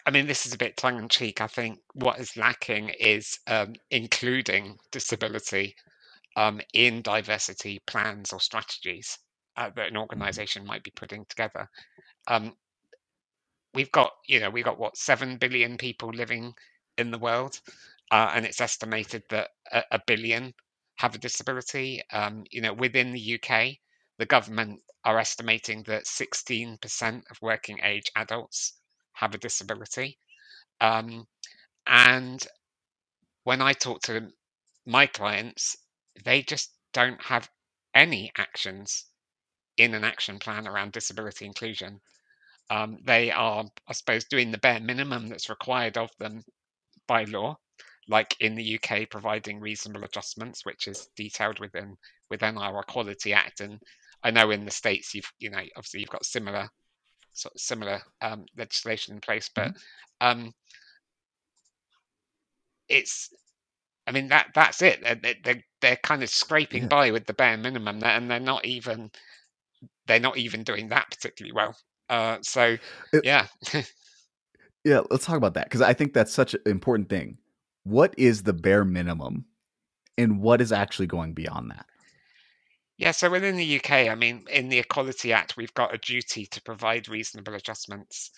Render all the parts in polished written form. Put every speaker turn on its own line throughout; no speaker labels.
I mean, this is a bit tongue in cheek. I think what is lacking is including disability in diversity plans or strategies that an
Mhm.
organization might be putting together. Um, we've got what, 7 billion people living in the world, and it's estimated that a billion have a disability. Within the UK, the government are estimating that 16% of working age adults have a disability. Um, and when I talk to my clients, they just don't have any actions in an action plan around disability inclusion. They are, I suppose, doing the bare minimum that's required of them by law, like in the UK, providing reasonable adjustments, which is detailed within our Equality Act. And I know in the States, obviously you've got similar legislation in place, but
Mhm.
um, it's I mean that's it. They're kind of scraping
Yeah.
by with the bare minimum, and they're not even doing that particularly well. So
It,
yeah,
yeah, let's talk about that because I think that's such an important thing. What is the bare minimum and what is actually going beyond that?
yeah. So within the UK, I mean, in the Equality Act, we've got a duty to provide reasonable adjustments,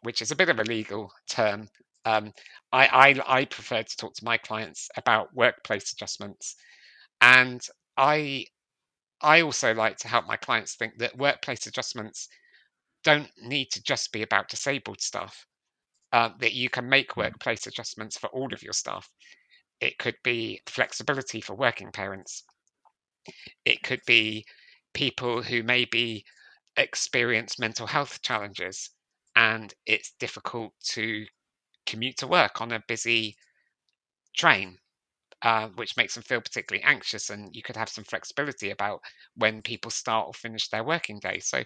which is a bit of a legal term. Um, I prefer to talk to my clients about workplace adjustments, and I I also like to help my clients think that workplace adjustments don't need to just be about disabled staff. That you can make
Yeah.
workplace adjustments for all of your staff. It could be flexibility for working parents. It could be people who maybe experience mental health challenges and it's difficult to commute to work on a busy train, which makes them feel particularly anxious. And you could have some flexibility about when people start or finish their working day. So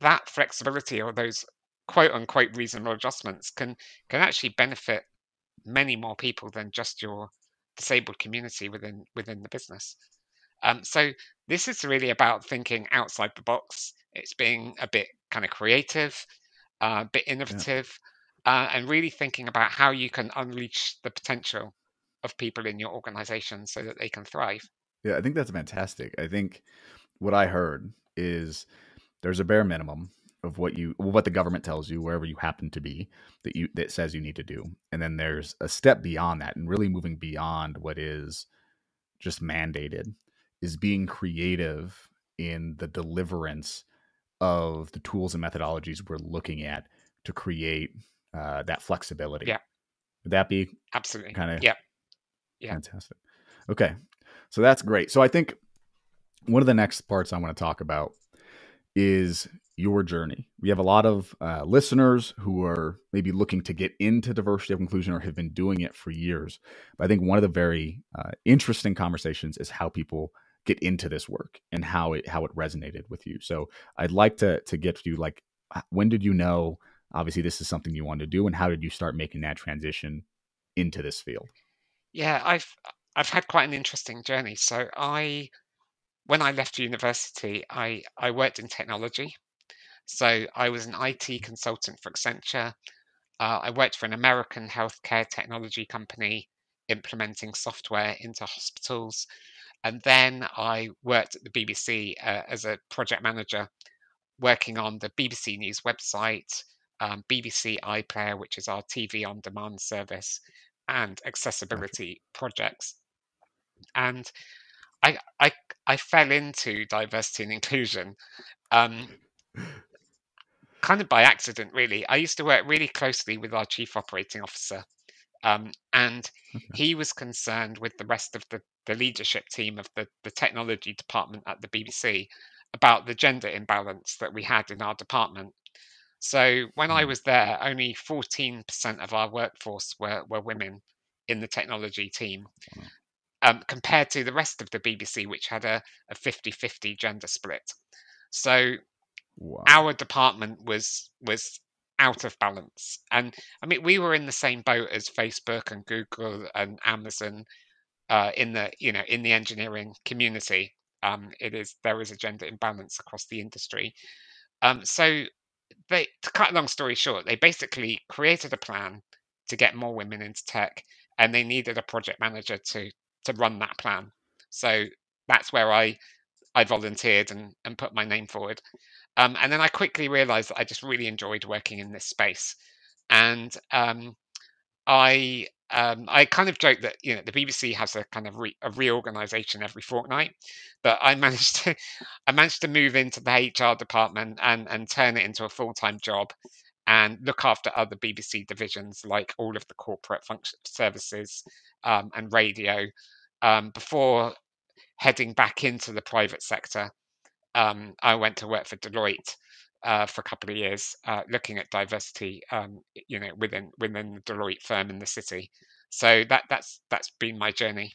that flexibility or those quote unquote reasonable adjustments can actually benefit many more people than just your disabled community within the business. So this is really about thinking outside the box. It's being a bit kind of creative, a bit
Yeah.
innovative, and really thinking about how you can unleash the potential of people in your organization so that they can thrive.
Yeah, I think that's fantastic. I think what I heard is there's a bare minimum of what the government tells you wherever you happen to be that says you need to do. And then there's a step beyond that and really moving beyond what is just mandated is being creative in the deliverance of the tools and methodologies we're looking at to create that flexibility.
Yeah,
Would that be
absolutely.
kind of
Yeah, yeah,
fantastic? Okay. So that's great. So I think one of the next parts I want to talk about is your journey. We have a lot of listeners who are maybe looking to get into diversity of inclusion or have been doing it for years. But I think one of the very interesting conversations is how people get into this work and how it resonated with you. So I'd like to get to you, like, when did you know? Obviously, this is something you wanted to do, and how did you start making that transition into this field?
yeah. I've had quite an interesting journey. So when I left university, I worked in technology. So I was an IT consultant for Accenture. I worked for an American healthcare technology company implementing software into hospitals. And then I worked at the BBC as a project manager, working on the BBC News website, BBC iPlayer, which is our TV on demand service, and
Gotcha.
accessibility projects. And I, I, I fell into diversity and inclusion um, kind of by accident, really. I used to work really closely with our chief operating officer. And
Okay.
he was concerned with the rest of the leadership team of the technology department at the BBC about the gender imbalance that we had in our department. So when I
Mm.
was there, only 14% of our workforce were women in the technology team,
Wow.
compared to the rest of the BBC, which had a 50-50 gender split. So
Wow.
our department was out of balance. And I mean, we were in the same boat as Facebook and Google and Amazon in the engineering community. There is a gender imbalance across the industry. So to cut a long story short, they basically created a plan to get more women into tech, and they needed a project manager to run that plan. So that's where I volunteered and put my name forward. And then I quickly realized that I just really enjoyed working in this space. And I kind of joke that the BBC has a kind of a reorganization every fortnight, but I managed to move into the HR department and turn it into a full-time job and look after other BBC divisions like all of the corporate function services and radio before heading back into the private sector. I went to work for Deloitte for a couple of years, looking at diversity, within the Deloitte firm in the city. So that's been my journey.